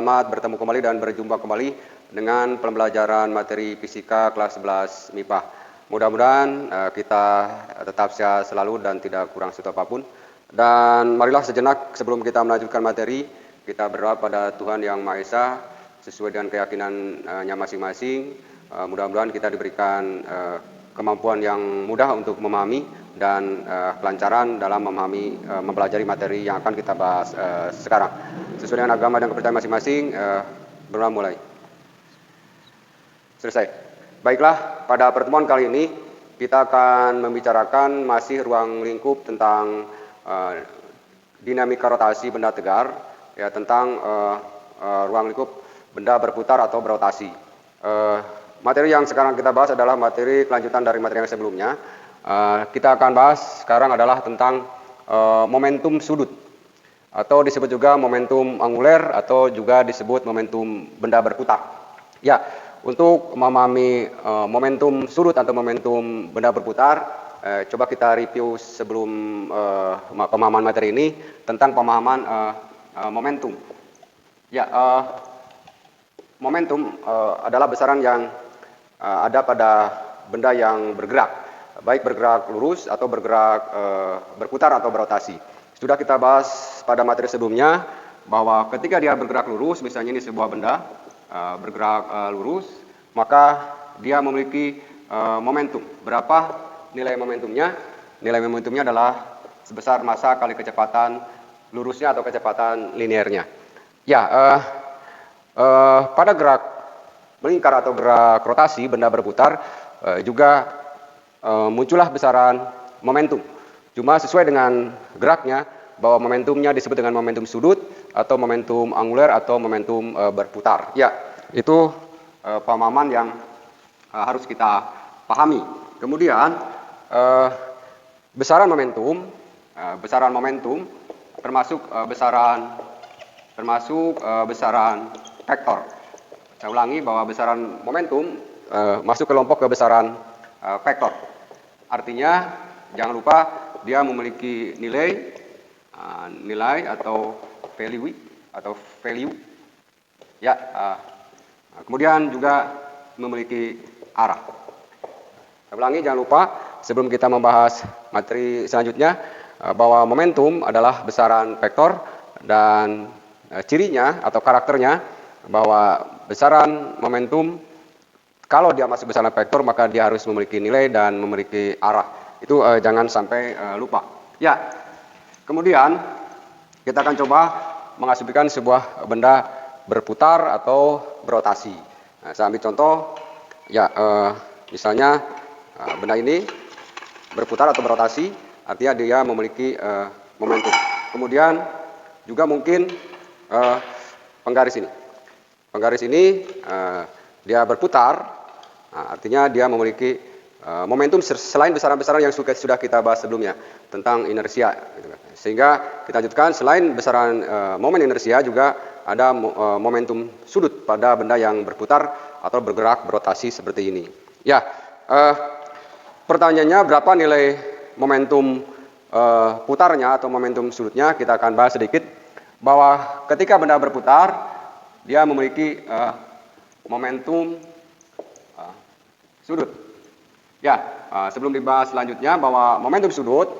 selamat bertemu kembali dan berjumpa kembali dengan pembelajaran materi fisika kelas 11 MIPA. Mudah-mudahan kita tetap sehat selalu dan tidak kurang suatu apapun. Dan marilah sejenak sebelum kita melanjutkan materi, kita berdoa pada Tuhan Yang Maha Esa sesuai dengan keyakinannya masing-masing. Mudah-mudahan kita diberikan kemampuan yang mudah untuk memahami dan kelancaran dalam mempelajari materi yang akan kita bahas sekarang. Sesuai dengan agama dan kepercayaan masing-masing, berdoa mulai. Selesai. Baiklah, pada pertemuan kali ini kita akan membicarakan masih ruang lingkup tentang dinamika rotasi benda tegar, ya, tentang ruang lingkup benda berputar atau berotasi. Materi yang sekarang kita bahas adalah materi kelanjutan dari materi yang sebelumnya. Kita akan bahas sekarang adalah tentang momentum sudut, atau disebut juga momentum anguler, atau juga disebut momentum benda berputar. Ya, untuk memahami momentum sudut atau momentum benda berputar, coba kita review sebelum pemahaman materi ini tentang pemahaman momentum. Ya, momentum adalah besaran yang ada pada benda yang bergerak, baik bergerak lurus atau bergerak berputar atau berotasi. Sudah kita bahas pada materi sebelumnya bahwa ketika dia bergerak lurus, misalnya ini sebuah benda bergerak lurus, maka dia memiliki momentum. Berapa nilai momentumnya? Nilai momentumnya adalah sebesar massa kali kecepatan lurusnya atau kecepatan linearnya. Ya, pada gerak melingkar atau gerak rotasi benda berputar juga muncullah besaran momentum. Cuma sesuai dengan geraknya, bahwa momentumnya disebut dengan momentum sudut atau momentum anguler atau momentum berputar. Ya, itu pemahaman yang harus kita pahami. Kemudian besaran momentum termasuk besaran vektor. Saya ulangi bahwa besaran momentum masuk kelompok kebesaran vektor. Artinya jangan lupa dia memiliki nilai atau value. Ya, kemudian juga memiliki arah. Saya ulangi, jangan lupa sebelum kita membahas materi selanjutnya bahwa momentum adalah besaran vektor dan cirinya atau karakternya bahwa besaran momentum kalau dia masuk besaran vektor maka dia harus memiliki nilai dan memiliki arah. Itu jangan sampai lupa. Ya, kemudian kita akan coba mengasumsikan sebuah benda berputar atau berotasi. Nah, saya ambil contoh, ya, misalnya benda ini berputar atau berotasi, artinya dia memiliki momentum. Kemudian juga mungkin penggaris ini. Penggaris ini dia berputar. Nah, artinya dia memiliki momentum selain besaran-besaran yang sudah kita bahas sebelumnya tentang inersia. Gitu. Sehingga kita lanjutkan, selain besaran momen inersia juga ada momentum sudut pada benda yang berputar atau bergerak berotasi seperti ini. Ya, pertanyaannya berapa nilai momentum putarnya atau momentum sudutnya? Kita akan bahas sedikit bahwa ketika benda berputar dia memiliki momentum sudut. Ya, sebelum dibahas selanjutnya bahwa momentum sudut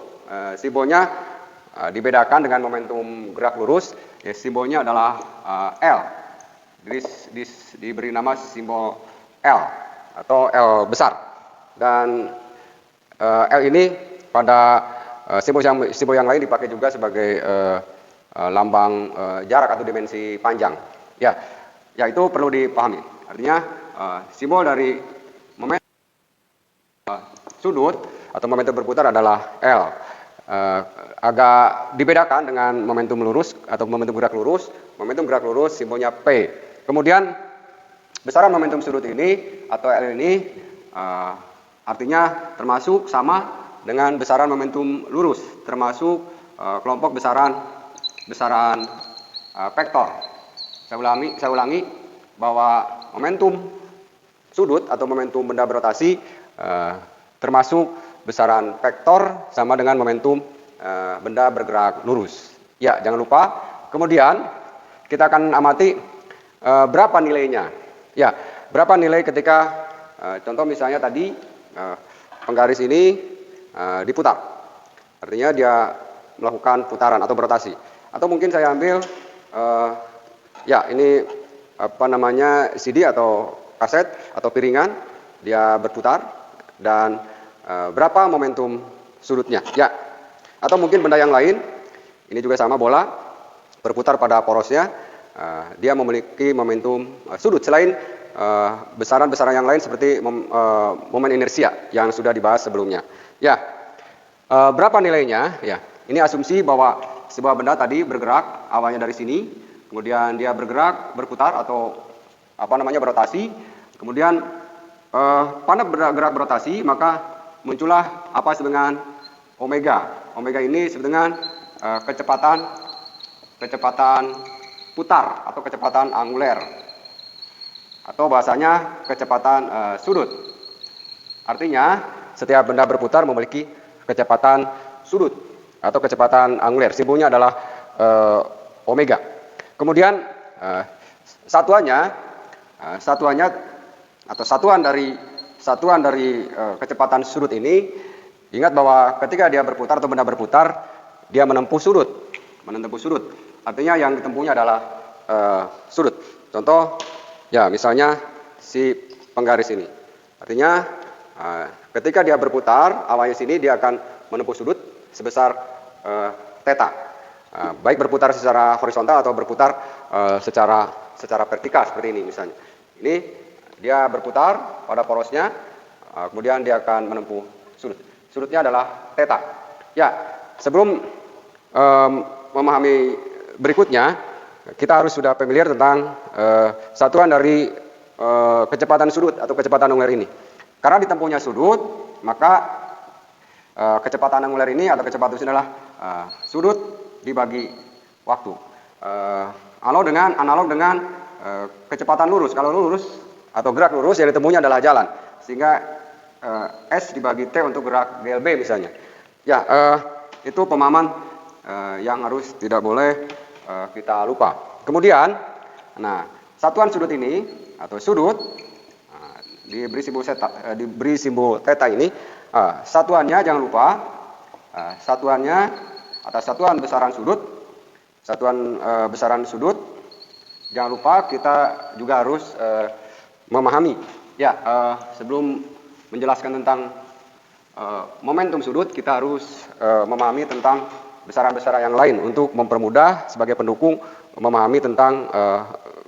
simbolnya dibedakan dengan momentum gerak lurus. Ya, simbolnya adalah L. Diberi nama simbol L atau L besar. Dan L ini pada simbol yang lain dipakai juga sebagai lambang jarak atau dimensi panjang. Ya, itu perlu dipahami. Artinya simbol dari momentum sudut atau momentum berputar adalah L. Agak dibedakan dengan momentum lurus atau momentum gerak lurus. Momentum gerak lurus simbolnya P. Kemudian besaran momentum sudut ini atau L ini artinya termasuk sama dengan besaran momentum lurus, termasuk kelompok besaran vektor. Saya ulangi bahwa momentum sudut atau momentum benda berotasi termasuk besaran vektor sama dengan momentum benda bergerak lurus. Ya, jangan lupa. Kemudian kita akan amati berapa nilainya? Ya, berapa nilai ketika contoh misalnya tadi penggaris ini diputar. Artinya dia melakukan putaran atau berotasi. Atau mungkin saya ambil ya ini apa namanya CD atau kaset atau piringan, dia berputar dan berapa momentum sudutnya. Ya. Atau mungkin benda yang lain, ini juga sama, bola berputar pada porosnya, dia memiliki momentum sudut selain besaran-besaran yang lain seperti momen inersia yang sudah dibahas sebelumnya. Ya, berapa nilainya? Ya, ini asumsi bahwa sebuah benda tadi bergerak awalnya dari sini, kemudian dia bergerak, berputar atau apa namanya berotasi, kemudian pada bergerak berotasi maka muncullah apa dengan omega. Omega ini disebut dengan kecepatan putar atau kecepatan anguler atau bahasanya kecepatan sudut. Artinya setiap benda berputar memiliki kecepatan sudut atau kecepatan anguler. Simbolnya adalah omega. Kemudian satuannya atau satuan dari kecepatan sudut ini, ingat bahwa ketika dia berputar atau benda berputar, dia menempuh sudut. Artinya yang ditempuhnya adalah sudut. Contoh, ya misalnya si penggaris ini. Artinya ketika dia berputar, awalnya sini dia akan menempuh sudut sebesar theta. Baik berputar secara horizontal atau berputar secara vertikal seperti ini misalnya. Ini dia berputar pada porosnya, kemudian dia akan menempuh sudut. Sudutnya adalah theta. Ya, sebelum memahami berikutnya, kita harus sudah familiar tentang satuan dari kecepatan sudut atau kecepatan anguler ini. Karena ditempuhnya sudut, maka kecepatan anguler ini atau kecepatan sudut adalah sudut dibagi waktu. Analog dengan kecepatan lurus. Kalau lurus atau gerak lurus yang ditempuhnya adalah jalan, sehingga S dibagi T untuk gerak GLB misalnya. Ya, itu pemahaman yang harus tidak boleh kita lupa. Kemudian, nah satuan sudut ini atau sudut diberi simbol theta ini, satuannya jangan lupa satuannya atau satuan besaran sudut. Jangan lupa kita juga harus memahami. Ya, sebelum menjelaskan tentang momentum sudut, kita harus memahami tentang besaran-besaran yang lain untuk mempermudah sebagai pendukung memahami tentang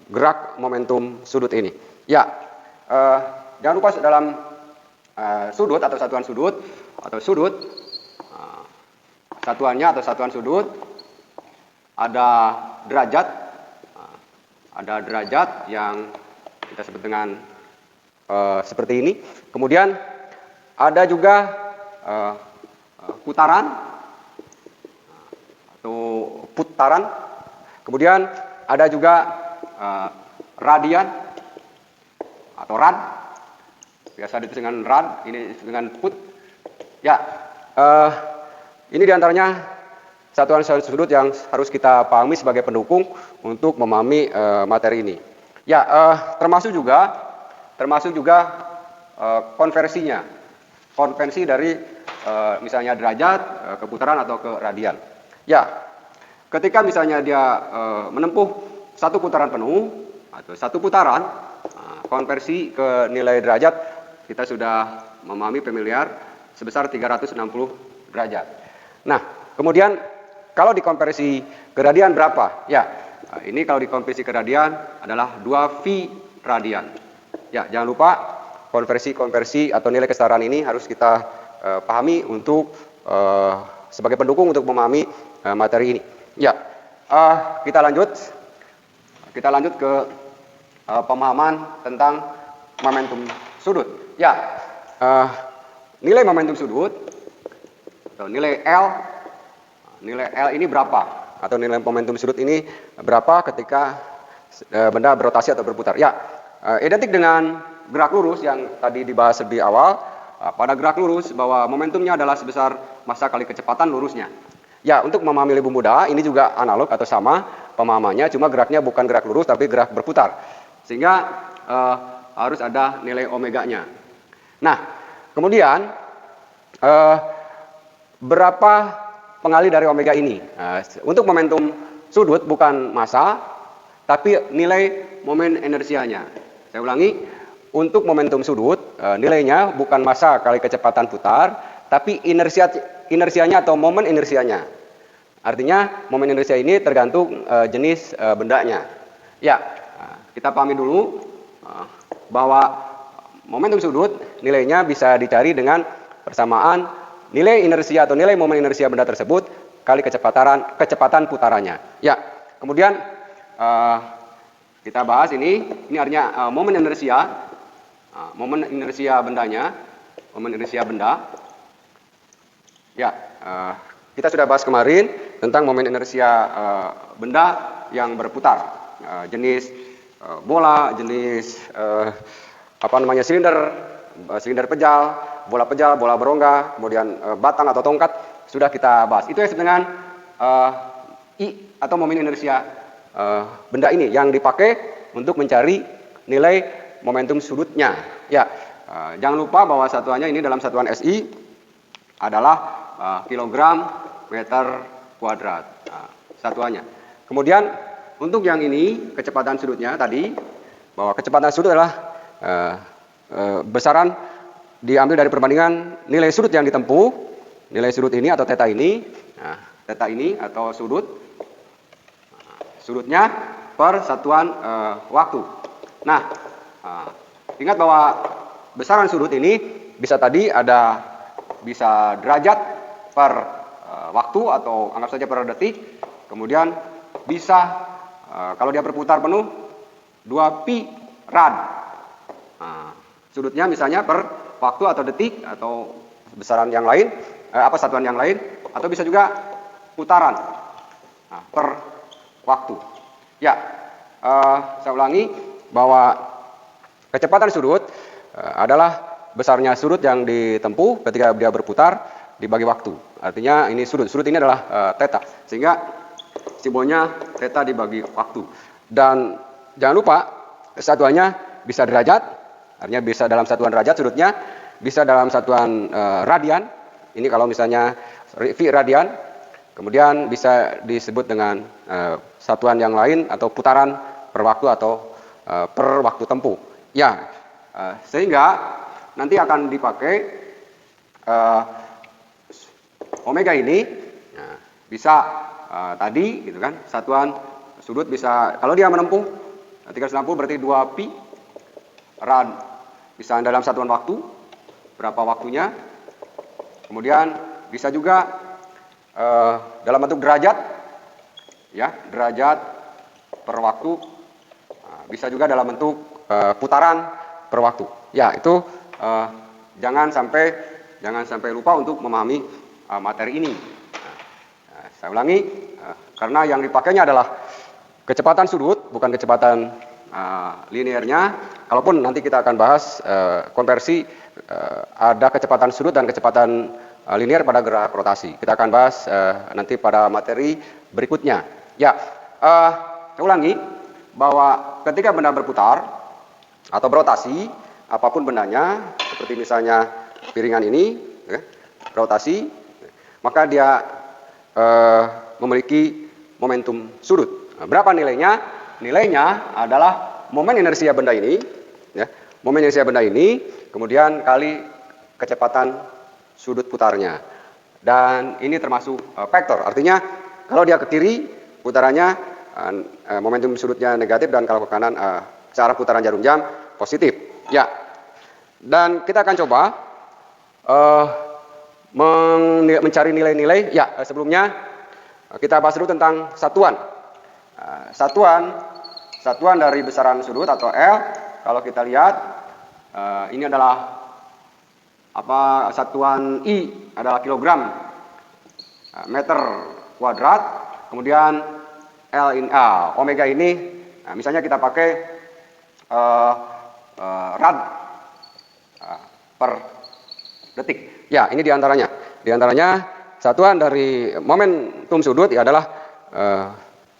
gerak momentum sudut ini. Ya, jangan lupa dalam sudut atau satuan sudut satuannya atau satuan sudut ada derajat yang kita sebut dengan seperti ini. Kemudian ada juga putaran atau putaran. Kemudian ada juga radian atau rad. Biasa ditulis dengan rad, ini dengan put. Ya, ini diantaranya satuan sudut yang harus kita pahami sebagai pendukung untuk memahami materi ini. Ya, termasuk juga konversi dari misalnya derajat ke putaran atau ke radian. Ya, ketika misalnya dia menempuh satu putaran penuh atau satu putaran, konversi ke nilai derajat kita sudah memahami familiar sebesar 360 derajat. Nah, kemudian kalau dikonversi ke radian berapa? Ya, ini kalau dikonversi ke radian adalah 2 V radian. Ya, jangan lupa konversi atau nilai kesetaraan ini harus kita pahami untuk sebagai pendukung untuk memahami materi ini. Ya, kita lanjut ke pemahaman tentang momentum sudut. Ya, nilai momentum sudut atau nilai L ini berapa? Atau nilai momentum sudut ini berapa ketika benda berotasi atau berputar? Ya, identik dengan gerak lurus yang tadi dibahas lebih awal. Pada gerak lurus bahwa momentumnya adalah sebesar massa kali kecepatan lurusnya. Ya, untuk memahami lebih mudah, ini juga analog atau sama pemahamannya, cuma geraknya bukan gerak lurus tapi gerak berputar. Sehingga harus ada nilai omeganya. Nah, kemudian berapa pengali dari omega ini? Untuk momentum sudut bukan massa, tapi nilai momen inersianya. Saya ulangi, untuk momentum sudut, nilainya bukan massa kali kecepatan putar, tapi inersianya atau momen inersianya. Artinya momen inersia ini tergantung jenis bendanya. Ya, kita pahami dulu bahwa momentum sudut nilainya bisa dicari dengan persamaan nilai inersia atau nilai momen inersia benda tersebut kali kecepatan putarannya. Ya, kemudian kita bahas ini artinya momen inersia bendanya, momen inersia benda. Ya, kita sudah bahas kemarin tentang momen inersia benda yang berputar, jenis bola, jenis silinder pejal, bola berongga, kemudian batang atau tongkat sudah kita bahas. Itu yang disebut dengan I atau momen inersia benda ini yang dipakai untuk mencari nilai momentum sudutnya. Ya, jangan lupa bahwa satuannya ini dalam satuan SI adalah kilogram meter kuadrat satuannya. Kemudian untuk yang ini kecepatan sudutnya tadi, bahwa kecepatan sudut adalah besaran diambil dari perbandingan nilai sudut yang ditempuh, nilai sudut ini atau theta ini, theta ini atau sudutnya per satuan waktu. Nah, ingat bahwa besaran sudut ini bisa derajat per waktu atau anggap saja per detik, kemudian bisa kalau dia berputar penuh 2 pi rad. Sudutnya misalnya per waktu atau detik atau besaran yang lain, satuan yang lain, atau bisa juga putaran per waktu. Ya, saya ulangi bahwa kecepatan sudut adalah besarnya sudut yang ditempuh ketika dia berputar dibagi waktu. Artinya ini sudut ini adalah theta, sehingga simbolnya theta dibagi waktu. Dan jangan lupa satuannya bisa derajat, artinya bisa dalam satuan derajat sudutnya, bisa dalam satuan radian. Ini kalau misalnya V radian, kemudian bisa disebut dengan satuan yang lain atau putaran per waktu atau per waktu tempuh. Ya, sehingga nanti akan dipakai omega ini bisa tadi gitu kan, satuan sudut bisa kalau dia menempuh 360 berarti 2 pi rad, bisa dalam satuan waktu berapa waktunya. Kemudian bisa juga dalam bentuk derajat, ya, derajat per waktu, bisa juga dalam bentuk putaran per waktu. Ya, itu jangan sampai lupa untuk memahami materi ini. Saya ulangi, karena yang dipakainya adalah kecepatan sudut, bukan kecepatan linearnya. Kalaupun nanti kita akan bahas konversi, ada kecepatan sudut dan kecepatan linear pada gerak rotasi. Kita akan bahas nanti pada materi berikutnya. Ya, saya ulangi bahwa ketika benda berputar atau berotasi, apapun bendanya, seperti misalnya piringan ini, rotasi, maka dia memiliki momentum sudut. Berapa nilainya? Nilainya adalah momen inersia benda ini, ya, momen inersia benda ini, kemudian kali kecepatan sudut putarnya. Dan ini termasuk vektor, artinya kalau dia ke kiri putarannya momentum sudutnya negatif, dan kalau ke kanan cara putaran jarum jam positif. Ya, dan kita akan coba mencari nilai-nilai. Ya, sebelumnya kita bahas dulu tentang satuan. Satuan dari besaran sudut atau L. Kalau kita lihat ini adalah satuan I adalah kilogram meter kuadrat. Kemudian omega ini, misalnya kita pakai rad per detik. Ya, ini diantaranya satuan dari momentum sudut ya adalah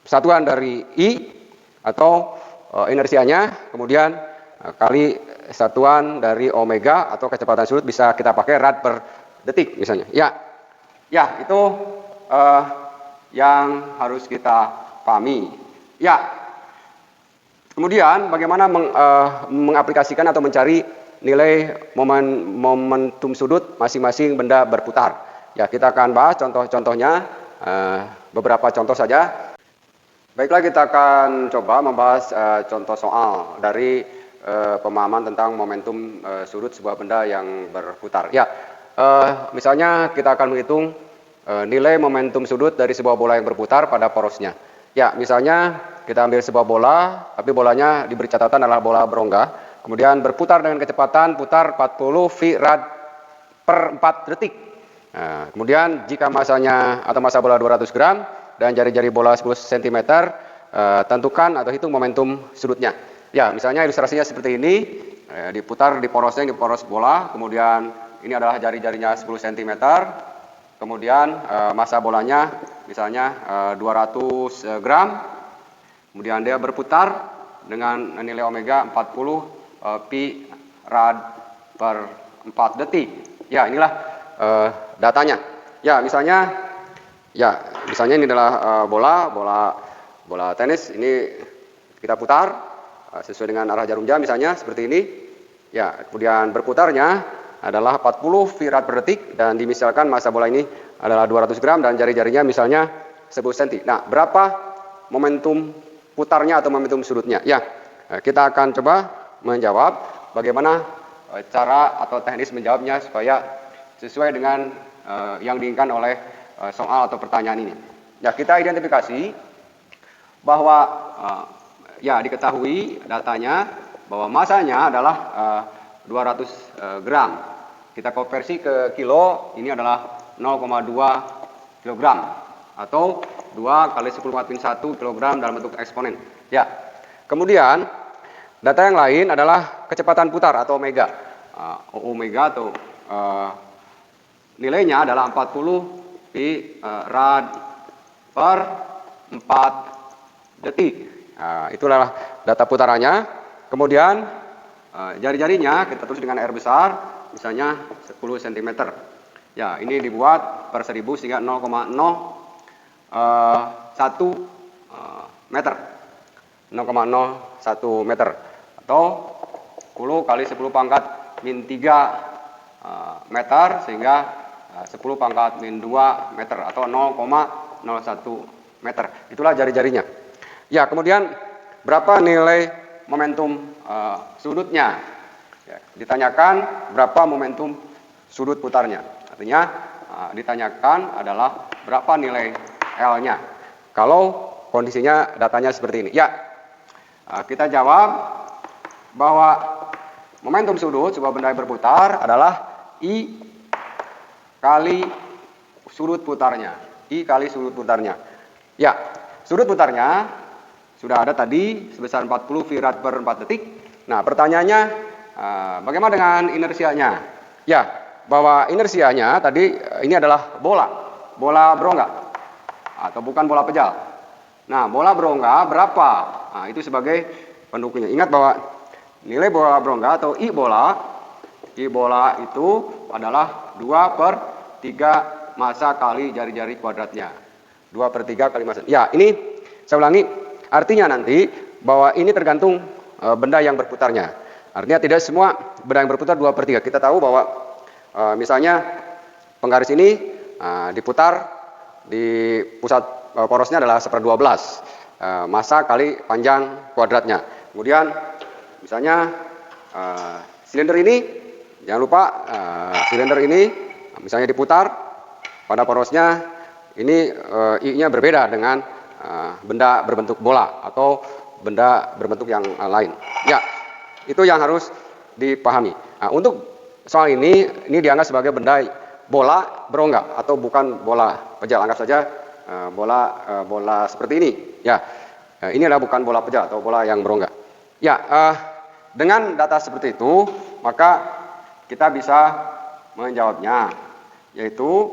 satuan dari I atau inersianya, kemudian kali satuan dari omega atau kecepatan sudut, bisa kita pakai rad per detik misalnya. Ya, itu yang harus kita pahami. Ya, kemudian bagaimana mengaplikasikan atau mencari nilai momentum sudut masing-masing benda berputar. Ya, kita akan bahas contoh-contohnya, beberapa contoh saja. Baiklah, kita akan coba membahas contoh soal dari pemahaman tentang momentum sudut sebuah benda yang berputar. Ya, misalnya kita akan menghitung nilai momentum sudut dari sebuah bola yang berputar pada porosnya. Ya, misalnya kita ambil sebuah bola, tapi bolanya diberi catatan adalah bola berongga, kemudian berputar dengan kecepatan putar 40 V rad per 4 detik. Nah, kemudian jika masanya atau massa bola 200 gram dan jari-jari bola 10 cm, tentukan atau hitung momentum sudutnya. Ya, misalnya ilustrasinya seperti ini, diputar di porosnya, di poros bola, kemudian ini adalah jari-jarinya 10 cm, kemudian massa bolanya misalnya 200 gram, kemudian dia berputar dengan nilai omega 40 pi rad per 4 detik. Ya, inilah datanya. Ya, misalnya ini adalah bola tenis, ini kita putar sesuai dengan arah jarum jam misalnya seperti ini. Ya, kemudian berputarnya adalah 40 V rad per detik dan dimisalkan massa bola ini adalah 200 gram dan jari-jarinya misalnya 10 cm. Nah, berapa momentum putarnya atau momentum sudutnya? Ya, kita akan coba menjawab bagaimana cara atau teknis menjawabnya supaya sesuai dengan yang diinginkan oleh soal atau pertanyaan ini. Ya, kita identifikasi bahwa diketahui datanya bahwa masanya adalah 200 gram. Kita konversi ke kilo, ini adalah 0,2 kg atau 2 kali 10⁻⁻⁴ kg dalam bentuk eksponen. Ya. Kemudian data yang lain adalah kecepatan putar atau omega. Omega atau nilainya adalah 40 pi rad per 4 detik. Nah, itulah data putarannya. Kemudian jari-jarinya kita tulis dengan R besar, misalnya 10 cm. Ya, ini dibuat per 1000 sehingga 0,01 meter. 0,01 meter atau 10 kali 10⁻³ meter sehingga 10⁻²meter atau 0,01 meter. Itulah jari-jarinya. Ya, kemudian berapa nilai momentum sudutnya? Ya, ditanyakan berapa momentum sudut putarnya. Artinya ditanyakan adalah berapa nilai L-nya. Kalau kondisinya datanya seperti ini. Ya, kita jawab bahwa momentum sudut sebuah benda yang berputar adalah I kali sudut putarnya. I kali sudut putarnya. Ya, sudut putarnya sudah ada tadi sebesar 40 V rad per 4 detik. Nah, pertanyaannya bagaimana dengan inersianya? Ya, bahwa inersianya tadi ini adalah bola berongga atau bukan bola pejal. Nah, bola berongga berapa? Nah, itu sebagai pendukungnya. Ingat bahwa nilai bola berongga atau I bola itu adalah 2/3 massa kali jari-jari kuadratnya. 2/3 kali massa. Ya, ini saya ulangi. Artinya nanti bahwa ini tergantung benda yang berputarnya. Artinya tidak semua benda yang berputar 2/3. Kita tahu bahwa misalnya penggaris ini diputar di pusat porosnya adalah 1/12 massa kali panjang kuadratnya. Kemudian misalnya silinder ini, jangan lupa silinder ini misalnya diputar pada porosnya ini I-nya berbeda dengan benda berbentuk bola atau benda berbentuk yang lain. Ya, itu yang harus dipahami. Nah, untuk soal ini dianggap sebagai benda bola berongga atau bukan bola pejal. Anggap saja bola seperti ini. Ya, ini adalah bukan bola pejal atau bola yang berongga. Ya, dengan data seperti itu maka kita bisa menjawabnya, yaitu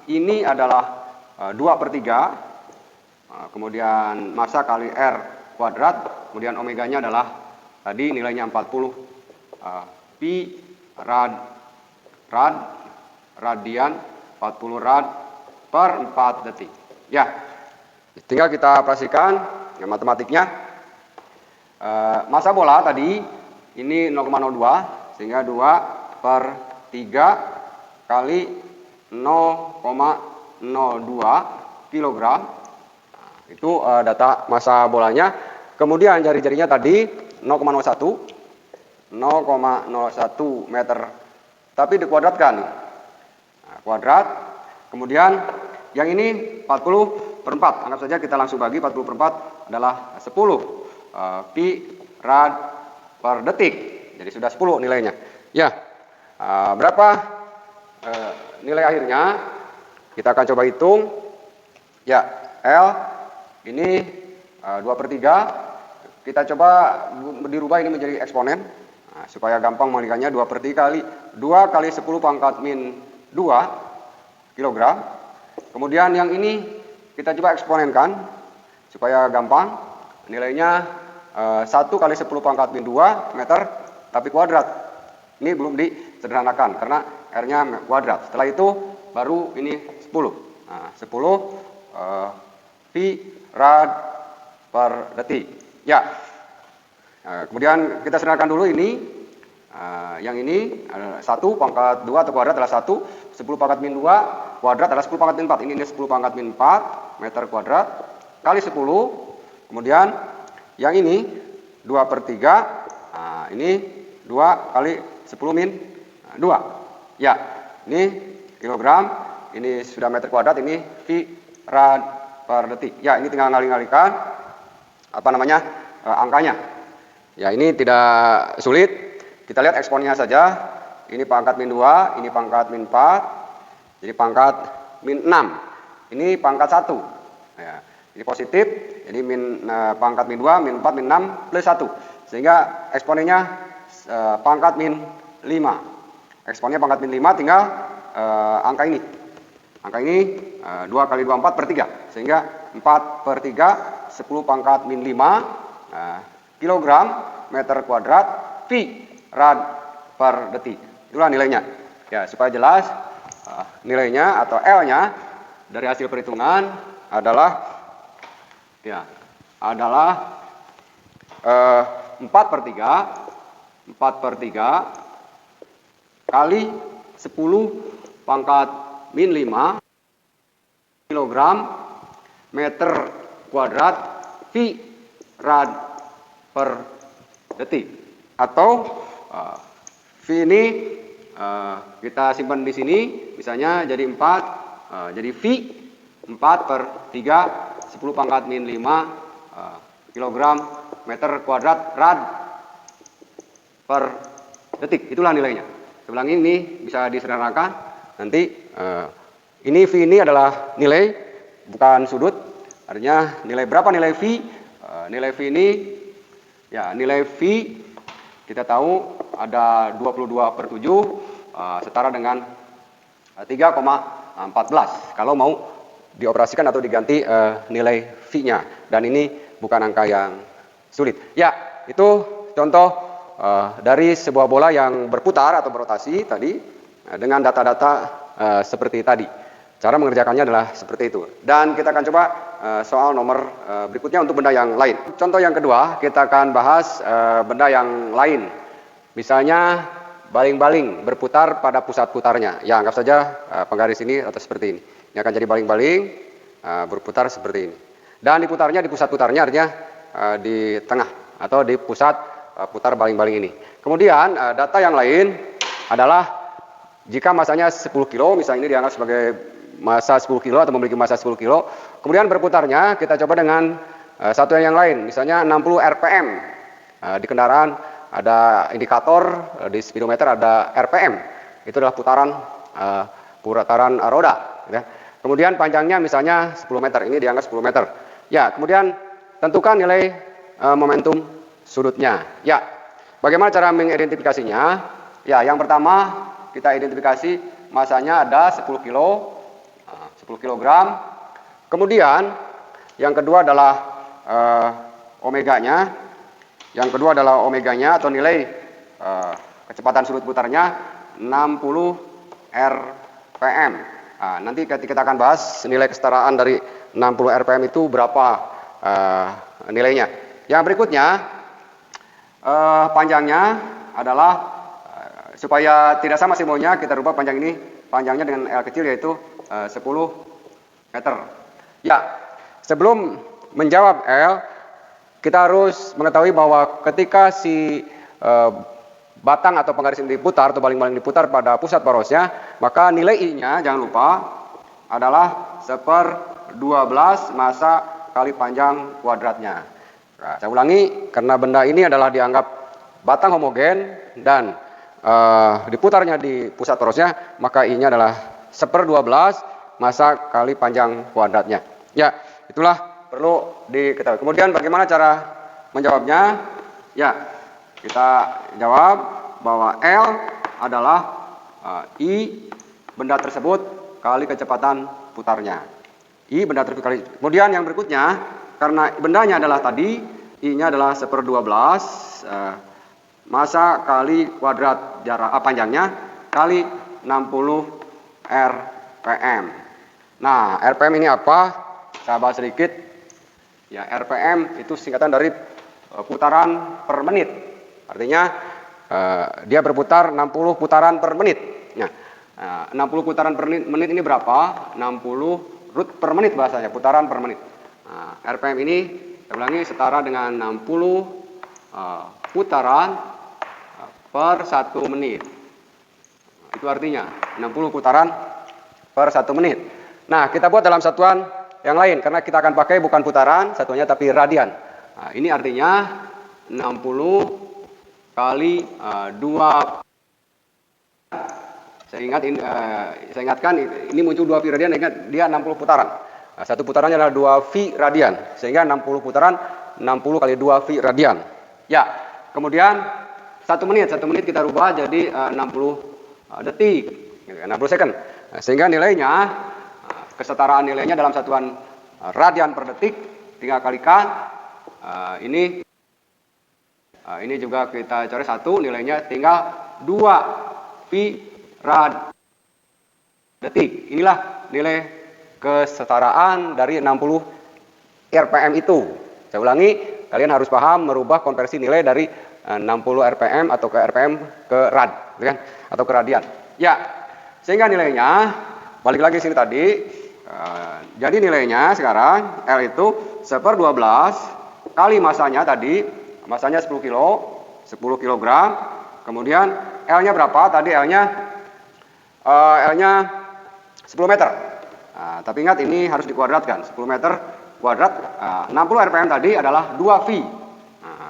Ini adalah 2/3, kemudian massa kali R kuadrat, kemudian omeganya adalah tadi nilainya 40 pi radian 40 rad per 4 detik. Ya, tinggal kita operasikan matematiknya. Massa bola tadi ini 0,02, sehingga 2/3 kali 0,02 kilogram. Itu data massa bolanya. Kemudian jari-jarinya tadi 0,01 meter, tapi dikuadratkan. Kuadrat. Kemudian yang ini 40/4. Anggap saja kita langsung bagi 40/4 adalah 10 pi rad per detik. Jadi sudah 10 nilainya. Ya. Berapa nilai akhirnya? Kita akan coba hitung. Ya, L ini 2/3. Kita coba dirubah ini menjadi eksponen. Supaya gampang mengalihkannya, 2/3 kali 2 kali 10 pangkat min 2 kilogram. Kemudian yang ini kita coba eksponenkan supaya gampang. Nilainya 1 kali 10 pangkat min 2 meter, tapi kuadrat. Ini belum disederhanakan karena R-nya kuadrat. Setelah itu baru ini 10. 10 pi rad per detik. Ya. Kemudian kita sederhanakan dulu ini. Yang ini 1 pangkat 2 atau kuadrat adalah 1. 10 pangkat min 2 kuadrat adalah 10 pangkat min 4. Ini 10 pangkat min 4 meter kuadrat kali 10. Kemudian yang ini 2/3. Ini 2 kali 10 min 2. Ya, ini kilogram. Ini sudah meter kuadrat. Ini pi rad per detik. Ya, ini tinggal ngalih-ngalihkan angkanya. Ya, ini tidak sulit. Kita lihat eksponnya saja. Ini pangkat min 2, ini pangkat min 4. Jadi pangkat min 6. Ini pangkat 1. Ya, ini positif. Jadi pangkat min 2, min 4, min 6 plus 1. Sehingga eksponennya pangkat min 5. Eksponnya pangkat min 5, tinggal angka ini. Angka ini 2 kali 2, 4/3. Sehingga 4/3, 10 pangkat min 5 kilogram meter kuadrat pi rad per detik. Itulah nilainya. Ya, supaya jelas nilainya atau L-nya dari hasil perhitungan adalah 4/3 kali 10 pangkat min 5 kilogram meter kuadrat pi rad per detik. Atau V ini kita simpan di sini, misalnya jadi 4, jadi V 4/3 10 pangkat min 5 kilogram meter kuadrat rad per detik. Itulah nilainya. Saya ulangi, ini bisa disederhanakan. Nanti ini V ini adalah nilai, bukan sudut. Artinya nilai berapa nilai V? Nilai V ini, ya nilai V kita tahu ada 22/7 setara dengan 3,14 kalau mau dioperasikan atau diganti nilai V-nya. Dan ini bukan angka yang sulit. Ya, itu contoh dari sebuah bola yang berputar atau berotasi tadi dengan data-data seperti tadi. Cara mengerjakannya adalah seperti itu. Dan kita akan coba soal nomor berikutnya untuk benda yang lain. Contoh yang kedua, kita akan bahas benda yang lain. Misalnya baling-baling berputar pada pusat putarnya. Ya, anggap saja penggaris ini atau seperti ini. Ini akan jadi baling-baling berputar seperti ini. Dan diputarnya di pusat putarnya artinya di tengah atau di pusat putar baling-baling ini. Kemudian data yang lain adalah jika masanya 10 kilo, misalnya ini dianggap sebagai massa 10 kilo atau memiliki massa 10 kilo. Kemudian berputarnya kita coba dengan satu yang lain, misalnya 60 rpm. Di kendaraan ada indikator, di speedometer ada rpm. Itu adalah putaran roda. Ya. Kemudian panjangnya misalnya 10 meter, ini dianggap 10 meter. Ya, kemudian tentukan nilai momentum sudutnya. Ya, bagaimana cara mengidentifikasinya? Ya, yang pertama kita identifikasi masanya ada 10 kilo. 10 kg. Kemudian yang kedua adalah omeganya. Yang kedua adalah omeganya atau nilai kecepatan sudut putarnya 60 rpm. Nah, nanti kita akan bahas nilai kesetaraan dari 60 rpm itu berapa nilainya. Yang berikutnya panjangnya adalah supaya tidak sama simbolnya, kita rubah panjang ini, panjangnya dengan L kecil yaitu 10 meter. Ya, sebelum menjawab L, kita harus mengetahui bahwa ketika si batang atau penggaris ini diputar atau baling-baling diputar pada pusat porosnya, maka nilai I-nya jangan lupa adalah 1/12 massa kali panjang kuadratnya. Nah, saya ulangi, karena benda ini adalah dianggap batang homogen dan diputarnya di pusat porosnya, maka I-nya adalah 1/12 massa kali panjang kuadratnya. Ya, itulah perlu diketahui. Kemudian bagaimana cara menjawabnya? Ya, kita jawab bahwa L adalah I benda tersebut kali kecepatan putarnya. I benda tersebut kali. Kemudian yang berikutnya, karena bendanya adalah tadi, I-nya adalah 1/12 massa kali kuadrat jarak panjangnya kali 60 rpm. Nah, rpm ini apa? Saya bahas sedikit. Ya, rpm itu singkatan dari putaran per menit. Artinya dia berputar 60 putaran per menit. Nah, 60 putaran per menit ini berapa? 60 root per menit bahasanya, putaran per menit. Nah, rpm ini saya ulangi setara dengan 60 putaran per 1 menit. Itu artinya 60 putaran per 1 menit. Nah, kita buat dalam satuan yang lain karena kita akan pakai bukan putaran satuannya tapi radian. Nah, ini artinya 60 kali 2. Saya ingatkan ini muncul 2 V radian, ingat dia 60 putaran. Nah, satu putarannya adalah 2 V radian, sehingga 60 putaran 60 kali 2 V radian. Ya, kemudian 1 menit kita rubah jadi 60 detik, 60 second. Nah, sehingga nilainya, kesetaraan nilainya dalam satuan radian per detik, tinggal kalikan. Ini juga kita cari 1, nilainya tinggal 2 pi rad detik. Inilah nilai kesetaraan dari 60 rpm itu. Saya ulangi, kalian harus paham merubah konversi nilai dari 60 rpm atau ke rpm ke rad, kan? Atau ke radian. Ya, sehingga nilainya balik lagi sini tadi. Jadi nilainya sekarang L itu 1/12 kali masanya tadi, masanya 10 kilo, 10 kg. Kemudian L-nya berapa? Tadi L-nya 10 meter. Nah, tapi ingat ini harus dikuadratkan. 10 meter kuadrat. 60 rpm tadi adalah 2 V.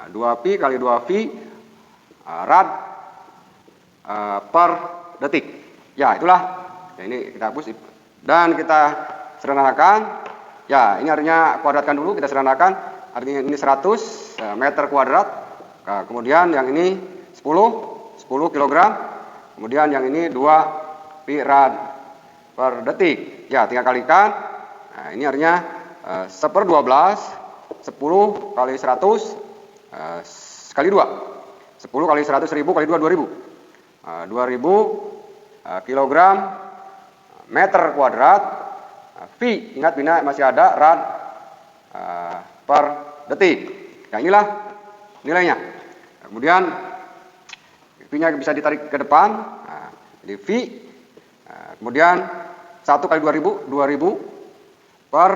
2 pi kali 2 V rad per detik. Ya, itulah. Ya, ini kita hapus dan kita sederhanakan. Ya, ini artinya kuadratkan dulu, kita sederhanakan. Artinya ini 100 meter kuadrat. Kemudian yang ini 10 kg. Kemudian yang ini 2 pi rad per detik. Ya, tinggal kalikan. Nah, ini artinya 1/12 10 kali 100 kali 2. 10 kali 100 ribu kali 2 2000. 2000 kilogram meter kuadrat V. Ingat bina masih ada rad per detik. Ya, inilah nilainya. Kemudian V-nya bisa ditarik ke depan. Nah, jadi V. Kemudian 1 kali 2000 per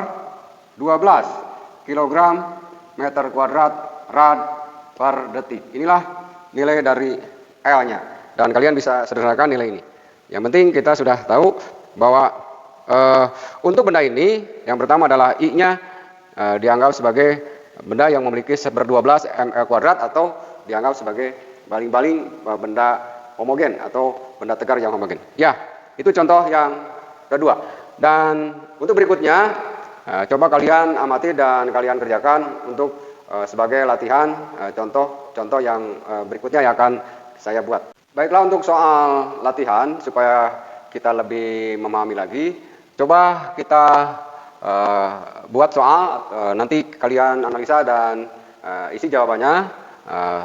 12 kilogram meter kuadrat rad per detik. Inilah nilai dari L-nya. Dan kalian bisa sederhanakan nilai ini. Yang penting kita sudah tahu bahwa untuk benda ini, yang pertama adalah I-nya dianggap sebagai benda yang memiliki 1/12 ml kuadrat atau dianggap sebagai baling-baling benda homogen atau benda tegar yang homogen. Ya, itu contoh yang kedua. Dan untuk berikutnya, coba kalian amati dan kalian kerjakan untuk sebagai latihan contoh yang berikutnya yang akan saya buat. Baiklah, untuk soal latihan supaya kita lebih memahami lagi, Coba kita buat soal, nanti kalian analisa dan isi jawabannya.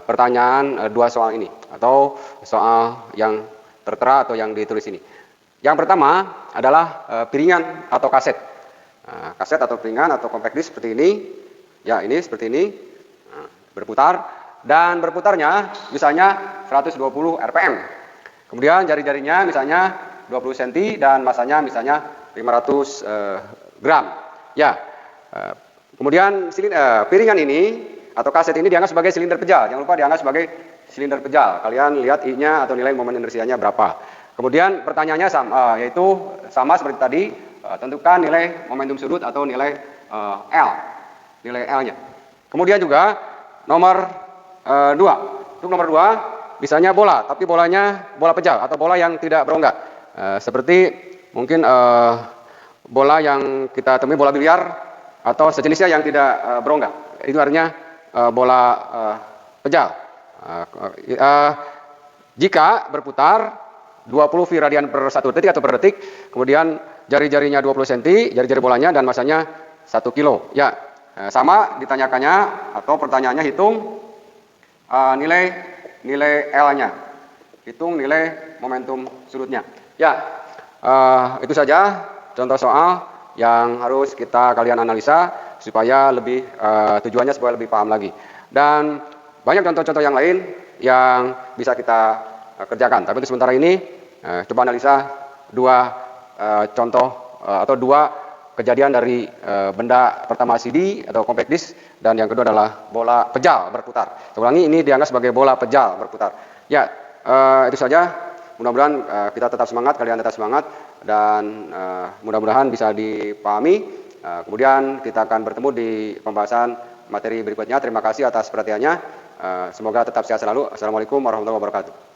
Pertanyaan dua soal ini atau soal yang tertera atau yang ditulis ini. Yang pertama adalah piringan atau kaset. Kaset atau piringan atau compact disc seperti ini. Ya, ini seperti ini. Berputar dan berputarnya misalnya 120 rpm. Kemudian jari-jarinya misalnya 20 cm dan masanya misalnya 500 gram. Ya. Kemudian piringan ini atau kaset ini dianggap sebagai silinder pejal. Jangan lupa dianggap sebagai silinder pejal. Kalian lihat I-nya atau nilai momen inersianya berapa. Kemudian pertanyaannya sama, yaitu sama seperti tadi, tentukan nilai momentum sudut atau nilai L. Nilai L-nya. Kemudian juga nomor 2. Untuk nomor 2, misalnya bola, tapi bolanya bola pejal atau bola yang tidak berongga. Seperti mungkin bola yang kita temui bola biliar atau sejenisnya yang tidak berongga. Itu artinya bola pejal. Jika berputar 20 V radian per 1 detik atau per detik, kemudian jari-jarinya 20 cm, jari-jari bolanya dan masanya 1 kilo. Ya, sama ditanyakannya atau pertanyaannya hitung nilai L-nya. Hitung nilai momentum sudutnya. Ya, itu saja contoh soal yang harus kalian analisa supaya lebih tujuannya supaya lebih paham lagi. Dan banyak contoh-contoh yang lain yang bisa kita kerjakan. Tapi untuk sementara ini coba analisa dua contoh atau dua kejadian dari benda pertama CD atau compact disc dan yang kedua adalah bola pejal berputar. Saya ulangi, ini dianggap sebagai bola pejal berputar. Ya, itu saja. Mudah-mudahan kita tetap semangat, kalian tetap semangat dan mudah-mudahan bisa dipahami. Kemudian kita akan bertemu di pembahasan materi berikutnya. Terima kasih atas perhatiannya. Semoga tetap sehat selalu. Assalamualaikum warahmatullahi wabarakatuh.